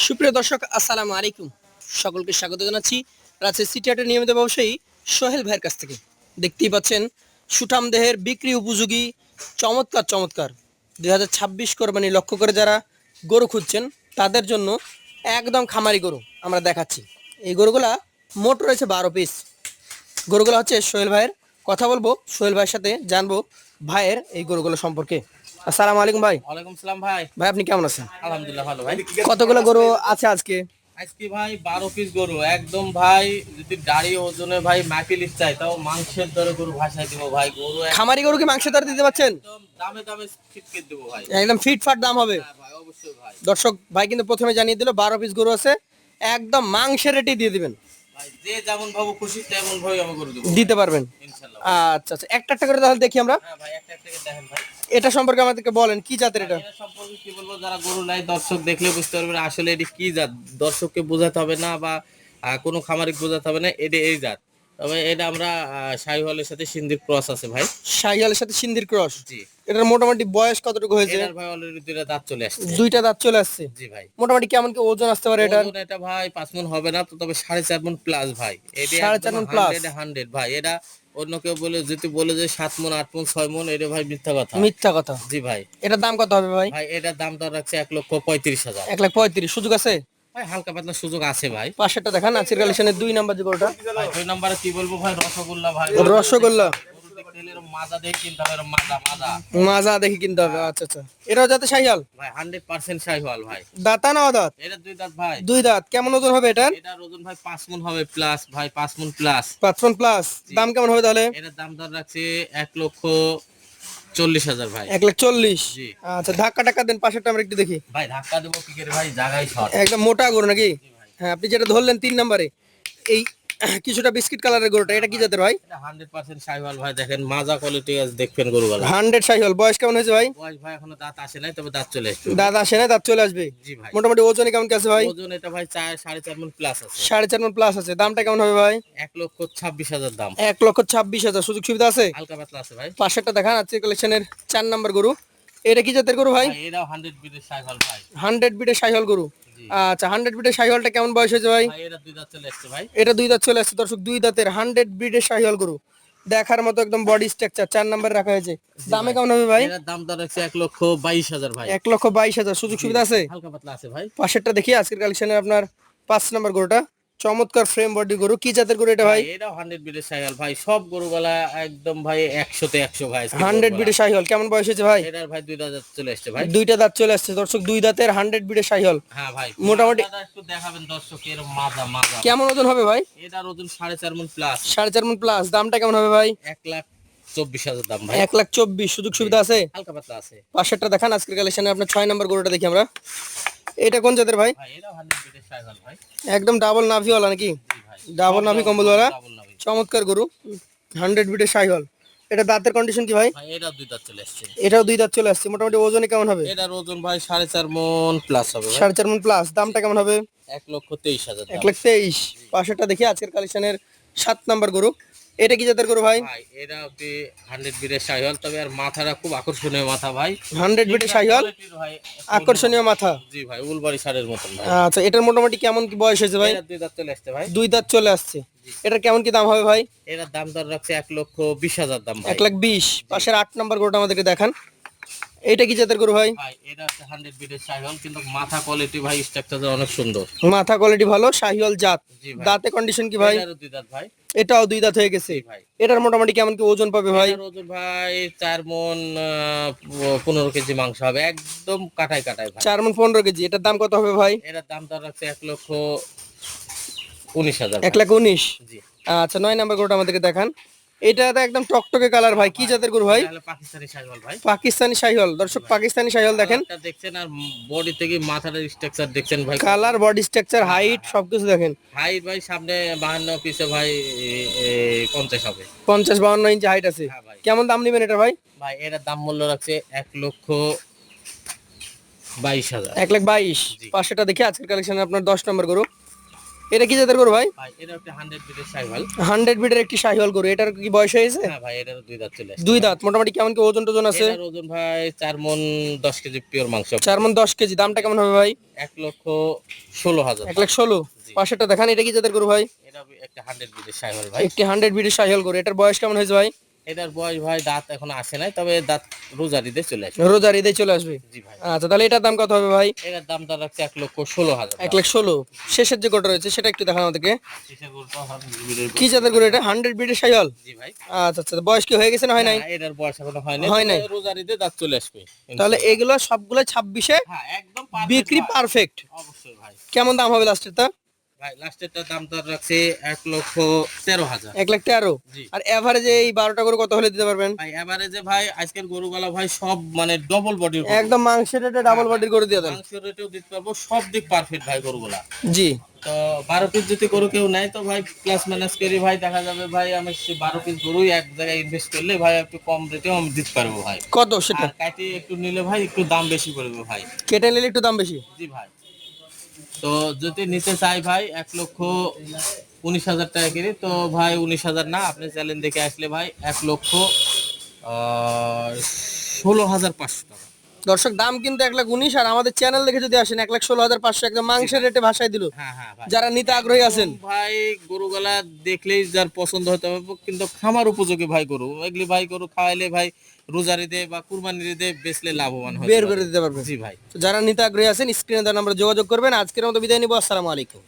সুপ্রিয় দর্শক, আসসালামু আলাইকুম। সকলকে স্বাগত জানাচ্ছি রাজশাহী সিটি হাটের নিয়মিত ব্যবসায়ী সোহেল ভাইয়ের কাছ থেকে। দেখতেই পাচ্ছেন সুঠাম দেহের বিক্রি উপযোগী চমৎকার চমৎকার 2026 কোরবানি লক্ষ্য করে যারা গরু খুঁজছেন তাদের জন্য একদম খামারি গরু আমরা দেখাচ্ছি। এই গরুগুলা মোট রয়েছে 12 পিস। গরুগুলো হচ্ছে সোহেল ভাইয়ের। কথা বলবো সোহেল ভাইয়ের সাথে, জানবো ভাইয়ের এই গরুগুলো সম্পর্কে। আসসালামু আলাইকুম ভাই। ওয়ালাইকুম সালাম ভাই। ভাই আপনি কেমন আছেন? আলহামদুলিল্লাহ ভালো ভাই। কতগুলো গরু আছে আজকে? আজকে ভাই 12 পিস গরু একদম ভাই, যদি দাড়ি ওজনে ভাই মাপিলিস চাই তাও মাংসের দরে গরু ভাষায় দিব ভাই। গরু খামারি গরু কি মাংসের দরে দিতে পারছেন? একদম দামে দামে ফিটকে দেবো ভাই। একদম ফিটফাট দাম হবে। হ্যাঁ ভাই অবশ্যই ভাই। দর্শক ভাই কিন্তু প্রথমে জানিয়ে দিল 12 পিস গরু আছে, একদম মাংসের রেটে দিয়ে দিবেন। ভাই যে যেমন ভাবো খুশি তেমন ভাই আমি গরু দেবো দিতে পারবেন? ইনশাআল্লাহ। আচ্ছা আচ্ছা, একটা একটা করে তাহলে দেখি আমরা। হ্যাঁ ভাই একটা একটা করে দেখেন ভাই। এটা সম্পর্কে আমাদেরকে বলেন, কি জাতের এটা? এটা সম্পর্কে কি বলবো, যারা গরু নাই দর্শক দেখলে বুঝতে পারবে না আসলে এটি কি জাত। দর্শককে বোঝাতে হবে না বা কোনো খামারিক বোঝাতে হবে না এটা এই জাত। তবে এটা আমরা শাহিওয়ালের সাথে সিন্ধির ক্রস আছে ভাই। শাহিওয়ালের সাথে সিন্ধির ক্রস। জি। এটার মোটামুটি বয়স কতটুকু হয়েছে? এটার ভাই অলরেডি দুইটা দাঁত চলে আসছে। দুইটা দাঁত চলে আসছে। জি ভাই। মোটামুটি কেমন কি ওজন আসতে পারে এটার? ওজন এটা ভাই 5 মণ হবে না তো, তবে 4.5 মণ প্লাস ভাই। এটা 4.5 মণ প্লাস? 100 ভাই। এটা অন্য কেউ বলে যদি বলে যে 7 মণ 8 মণ 6 মণ, এটা ভাই মিথ্যা কথা। মিথ্যা কথা? জি ভাই। এটার দাম কত হবে ভাই? ভাই এটার দাম তো রাখছে 1,35,000। 1,35,000। সুযোগ আছে? ভাই হালকা পাতলা সুযোগ আছে ভাই। পাশেরটা দেখান, আজকের কালেকশনের 2 নাম্বার যে গরুটা। ভাই ওই নাম্বারে কি বলবো ভাই, রসগোল্লা ভাই। রসগোল্লা। গরু দেখতে এলে এরম মাজা দেখে কিনতে হবে, এরম মাজা মাজা। মাজা দেখি কিনতে হবে। আচ্ছা আচ্ছা, এটাও যাতে শাহিওয়াল? ভাই 100% শাহিওয়াল ভাই। দাঁতা না দাঁত? এটা দুই দাঁত ভাই। দুই দাঁত। কেমন ওজন হবে এটার? এটার ওজন ভাই 5 মণ হবে প্লাস ভাই, 5 মণ প্লাস। 5 মণ প্লাস। দাম কেমন হবে তাহলে? এটার দাম দর রাখছে 1,40,000 ভাই। 1,40,000। জি। আচ্ছা, ধাক্কা টাক্কা দেন, পাশেরটা আমরা একটু দেখি। ভাই ধাক্কা দেবো কি করে ভাই, জায়গায় শর্ট। একদম মোটা গরু নাকি? জি ভাই। হ্যাঁ, আপনি যেটা ধরলেন 3 নাম্বারে, এই কিছুটা বিস্কিট কালারের গরুটা, এটা কি জাতের ভাই? এটা 100% শাহিওয়াল ভাই। দেখেন মাজা কোয়ালিটি আছে, দেখবেন গরুগুলা। 100 শাহিওয়াল। বয়স কেমন হয়েছে ভাই? বয়স ভাই এখনো দাঁত আসে নাই, তবে দাঁত চলে আসছে। দাঁত আসে না, দাঁত চলে আসবে। জি ভাই। মোটামুটি ওজনে কেমন কি আছে ভাই? ওজন এটা ভাই 4.5 মণ প্লাস আছে। 4.5 মণ প্লাস আছে। দামটা কেমন হবে ভাই? 1,26,000 দাম। 1,26,000। সুযোগ সুবিধা আছে? হালকা পাতলা আছে ভাই। পাশেরটা দেখান, আজকের কালেকশনের 4 নাম্বার গরু। এটা কি জাতের গরু ভাই? ভাই এটাও 100 বিটের শাহিওয়াল ভাই। 100 বিটের শাহিওয়াল গরু। জি। আচ্ছা, 100 বিটের শাহিওয়ালটা কেমন বয়স হয়েছে ভাই? ভাই এটা দুই দাঁত চলে আসছে ভাই। এটা দুই দাঁত চলে আসছে। দর্শক, দুই দাঁতের 100 ব্রিডের শাহিওয়াল গরু, দেখার মতো একদম বডি স্ট্রাকচার। 4 নম্বরে রাখা হয়েছে। দামে কেমন হবে ভাই? এটার দাম দর রাখছে 1,22,000 ভাই। 1,22,000। সুযোগ সুবিধা আছে? হালকা পাতলা আছে ভাই। পাশেরটা দেখি, আজকের কালেকশনের আপনার 5 নম্বর গরুটা। চমৎকার ফ্রেম বডি গরু। কি জাতের গরু এটা ভাই? ভাই এটাও 100 বিটের শাহিওয়াল ভাই। সব গরুগুলা একদম ভাই 100 তে 100 ভাই। 100 বিটের শাহিওয়াল। কেমন বয়স হয়েছে ভাই? এটার ভাই দুই দাঁত চলে আসছে ভাই। দুইটা দাঁত চলে আসছে। দর্শক, দুই দাঁতের 100 বিটের শাহিওয়াল। হ্যাঁ ভাই। মোটামুটি মাজাটা একটু দেখাবেন দর্শক, এরকম মাজা মাজা। কেমন ওজন হবে ভাই? এটার ওজন 4.5 মণ প্লাস। 4.5 মণ প্লাস। দামটা কেমন হবে ভাই? 1,24,000 দাম ভাই। 1,24,000। সুযোগ সুবিধা আছে? হালকা পাতলা আছে। পাশেরটা দেখান, আজকের কালেকশনে আপনার 6 নম্বর গরুটা দেখি আমরা। এটা কোন জাতের ভাই? ভাই এটাও 100 বিটের শাহিওয়াল ভাই। একদম ডাবল নাভিওয়ালা নাকি? জি ভাই। ডাবল নাভি কম্বলওয়ালা। ডাবল নাভি। চমৎকার গরু। 100 বিটের শাহিওয়াল। এটা দাঁতের কন্ডিশন কি ভাই? ভাই এটাও দুই দাঁত চলে আসছে। এটাও দুই দাঁত চলে আসছে। মোটামুটি ওজনে কেমন হবে? এটার ওজন ভাই 4.5 মণ প্লাস হবে ভাই। 4.5 মণ প্লাস। দামটা কেমন হবে? 1,23,000 দাম। 1,23,000। পাশেরটা দেখি, আজকের কালেকশনের 7 নাম্বার গরু। এটা কি জাতের গরু ভাই? ভাই এটা হচ্ছে 100 বিটের শাহিওয়াল, তবে আর মাথাটা খুব আকর্ষণীয় মাথা ভাই। 100 বিটের শাহিওয়াল, কোয়ালিটির ভাই। আকর্ষণীয় মাথা। জি ভাই, উলবাড়ি ষাঁড়ের মতন ভাই। আচ্ছা, এটার মোটামুটি কেমন কি বয়স হয়েছে ভাই? এটার দুই দাঁত চলে আসছে ভাই। দুই দাঁত চলে আসছে। এটার কেমন কি দাম হবে ভাই? এটার দাম দর রাখছে 1,20,000 দাম ভাই। 1,20,000। পাশের 8 নাম্বার গরুটা আমাদেরকে দেখান। এটা কি জাতের গরু ভাই? ভাই এটা হচ্ছে 100 বিটের শাহিওয়াল, কিন্তু মাথা কোয়ালিটি ভাই স্ট্রাকচার অনেক সুন্দর। মাথা কোয়ালিটি ভালো, শাহিওয়াল জাত। জি ভাই। দাঁতে কন্ডিশন কি ভাই? এটারও দুই দাঁত ভাই। এটাও দুই দাঁত হয়ে গেছে। জি ভাই। এটার মোটামুটি কেমন কি ওজন পাবে ভাই? এটার ওজন ভাই 4 মণ 15 কেজি মাংস হবে, একদম কাটায় কাটায় ভাই। 4 মণ 15 কেজি। এটার দাম কত হবে ভাই? এটার দাম দর রাখছে 1,19,000 ভাই। 1,19,000। জি। আচ্ছা, 9 নাম্বার গরুটা আমাদেরকে দেখান। এটা তো একদম টকটকে কালার ভাই। কি জাতের গরু ভাই? এটা হলো পাকিস্তানি শাহিওয়াল ভাই। পাকিস্তানি শাহিওয়াল। দর্শক, পাকিস্তানি শাহিওয়াল দেখেন। কালারটা দেখছেন আর বডি থেকে মাথার স্ট্রাকচার দেখছেন ভাই। কালার, বডি স্ট্রাকচার, হাইট সবকিছু দেখেন। হাইট ভাই সামনে 52, পিছে ভাই 50 হবে। 50-52 ইঞ্চি হাইট আছে। হ্যাঁ ভাই। কেমন দাম নেবেন এটা ভাই? ভাই এটার দাম মূল্য রাখছে 1,22,000। 1,22,000। জি। পাশেটা দেখি, আজকের কালেকশনে আপনার 10 নম্বর গরু। এটা কি জাতের গরু ভাই? ভাই এটা একটা 100 বিটের শাহিওয়াল। 100 বিটের একটি শাহিওয়াল গরু, এটার কি বয়স হয়েছে? হ্যাঁ ভাই এটার 2 দাঁত চলে আসছে। 2 দাঁত, মোটামুটি কেমন কি ওজন টোজন আছে? এটার ওজন ভাই 4 মণ 10 কেজি পিওর মাংস। 4 মণ 10 কেজি। দামটা কেমন হবে ভাই? 1,16,000। 1,16,000। জি। পাশেরটা দেখান, এটা কি জাতের গরু ভাই? এটা একটা 100 বিটের শাহিওয়াল ভাই। একটি 100 বিটের শাহিওয়াল গরু, এটার বয়স কেমন হয়েছে ভাই? এটার বয়স ভাই দাঁত এখনো আসে নাই, তবে দাঁত রোজার ঈদে চলে আসবে। রোজার ঈদে চলে আসবে। জি ভাই। আচ্ছা, তাহলে এটার দাম কত হবে ভাই? এটার দামটা রাখছে 1,16,000। 1,16,000। শেষের যে গরুটা রয়েছে সেটা একটু দেখান আমাদেরকে। কিসের গরুটা হবে বিটের কি জাতের গরু এটা? 100 বিটের শাহিওয়াল। জি ভাই। আচ্ছা আচ্ছা, বয়স কি হয়ে গেছে না হয় নাই? না, এটার বয়স এখনো হয় নাই, হয় নাই। তবে রোজার ঈদে দাঁত চলে আসবে তাহলে ইনশাআল্লাহ। এগুলো সবগুলো 26-এ হ্যাঁ একদম পারফেক্ট বিক্রি ভাই। পারফেক্ট। অবশ্যই ভাই। কেমন দাম হবে লাস্টেরটা? ভাই লাস্টেরটার দাম তার রাখছে 1,13,000। 1,13,000। জি আর এভারেজে এই 12টা গরু কত হলে দিতে পারবেন? ভাই, এভারেজে ভাই আজকের গরুগুলা ভাই সব মানে ডবল বডির গরু। একদম মাংসের রেটে ডাবল বডির গরু দিয়ে দেন। মাংস রেটেও দিতে পারবো, সব দিক পারফেক্ট ভাই গরুগুলা। জি। তো 12 পিস যদি গরু কেউ নেয় তো ভাই প্লাস মাইনাস করি ভাই, দেখা যাবে ভাই আমি সেই 12 পিস গরুই এক জায়গায় ইনভেস্ট করলে ভাই একটু কম রেটেও আমি দিতে পারবো ভাই। কত সেটা? আর কাটি একটু নিলে ভাই একটু দাম বেশি পড়বে ভাই। কেটে নিলে একটু দাম বেশি। জি ভাই। তো যদি নিতে চাই ভাই 1,19,000 টাকা করে, তো ভাই 19,000 না, আপনি চ্যালেঞ্জ দেখে আসলে ভাই 1,16,500 টাকা। দর্শক, দাম কিন্তু 1,19,000, আর আমাদের চ্যানেল দেখে যদি আসেন 1,16,500, একদম মাংসের রেটে ভাষায় দিল। হ্যাঁ হ্যাঁ ভাই। যারা নিতে আগ্রহী আছেন, ভাই গরুগুলা দেখলেই যার পছন্দ হতে হবে, কিন্তু খামার উপযোগী ভাই গরু এগুলি ভাই, গরু খাওয়াইলে ভাই রোজার ঈদে বা কুরবানির ঈদে বেচলে লাভবান হবে। বের করে দিতে পারবে। জি ভাই। তো যারা নিতে আগ্রহী আছেন স্ক্রিনে দেওয়া নাম্বারে যোগাযোগ করবেন। আজকের মতো বিদায় নিব। আসসালামু আলাইকুম।